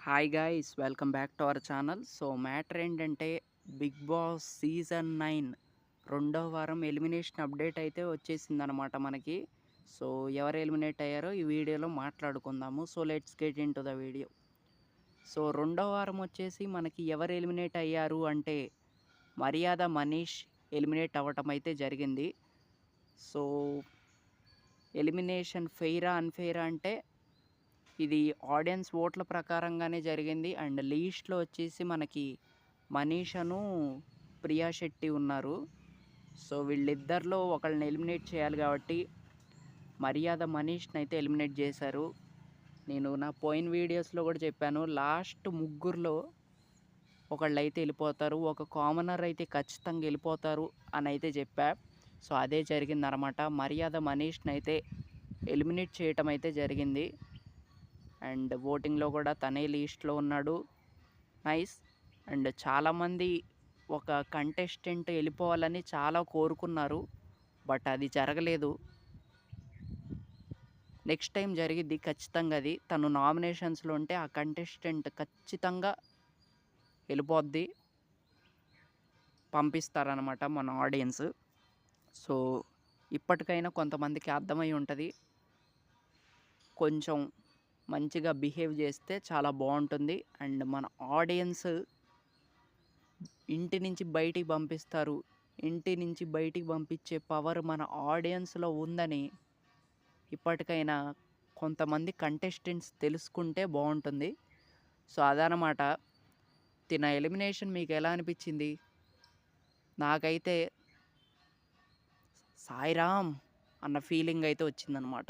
Hi guys welcome back to our channel. So matter ఏంటంటే big boss season 9 రెండో వారం elimination update అయితే వచ్చేసిందనమాట మనకి. సో ఎవరు ఎలిమినేట్ అయ్యారో ఈ వీడియోలో మాట్లాడుకుందాము. So let's get in to the video. So రెండో వారం వచ్చేసి మనకి ఎవరు ఎలిమినేట్ అయ్యారు అంటే మర్యాద మనీష్ ఎలిమినేట్ అవ్వటం అయితే జరిగింది. సో ఎలిమినేషన్ ఫెయిరా అన్ఫెయిరా అంటే ఇది ఆడియన్స్ ఓట్ల ప్రకారంగానే జరిగింది. అండ్ లీస్ట్‌లో వచ్చేసి మనకి మనీషను, ప్రియా శెట్టి ఉన్నారు. సో వీళ్ళిద్దరిలో ఒకళ్ళని ఎలిమినేట్ చేయాలి కాబట్టి మర్యాద మనీష్‌నైతే ఎలిమినేట్ చేశారు. నేను నా పోయిన వీడియోస్‌లో కూడా చెప్పాను. లాస్ట్ ముగ్గురిలో ఒకళ్ళైతే వెళ్ళిపోతారు. ఒక కామనర్ అయితే ఖచ్చితంగా వెళ్ళిపోతారు అని అయితే చెప్పా. సో అదే జరిగిందనమాట. మర్యాద మనీష్‌నైతే ఎలిమినేట్ చేయటం అయితే జరిగింది. అండ్ ఓటింగ్‌లో కూడా తనే లీస్ట్‌లో ఉన్నాడు. నైస్. అండ్ చాలామంది ఒక కంటెస్టెంట్ వెళ్ళిపోవాలని చాలా కోరుకున్నారు. బట్ అది జరగలేదు. నెక్స్ట్ టైం జరిగిద్ది ఖచ్చితంగా అది. తను నామినేషన్స్‌లో ఉంటే ఆ కంటెస్టెంట్ ఖచ్చితంగా వెళ్ళిపోద్ది. పంపిస్తారనమాట మన ఆడియన్స్. సో ఇప్పటికైనా కొంతమందికి అర్థమై ఉంటది. కొంచెం మంచిగా బిహేవ్ చేస్తే చాలా బాగుంటుంది. అండ్ మన ఆడియన్స్ ఇంటి నుంచి బయటికి పంపిస్తారు. ఇంటి నుంచి బయటికి పంపించే పవర్ మన ఆడియన్స్‌లో ఉందని ఇప్పటికైనా కొంతమంది కంటెస్టెంట్స్ తెలుసుకుంటే బాగుంటుంది. సో అదనమాట. తిన ఎలిమినేషన్ మీకు ఎలా అనిపించింది? నాకైతే సాయిరామ్ అన్న ఫీలింగ్ అయితే వచ్చిందనమాట.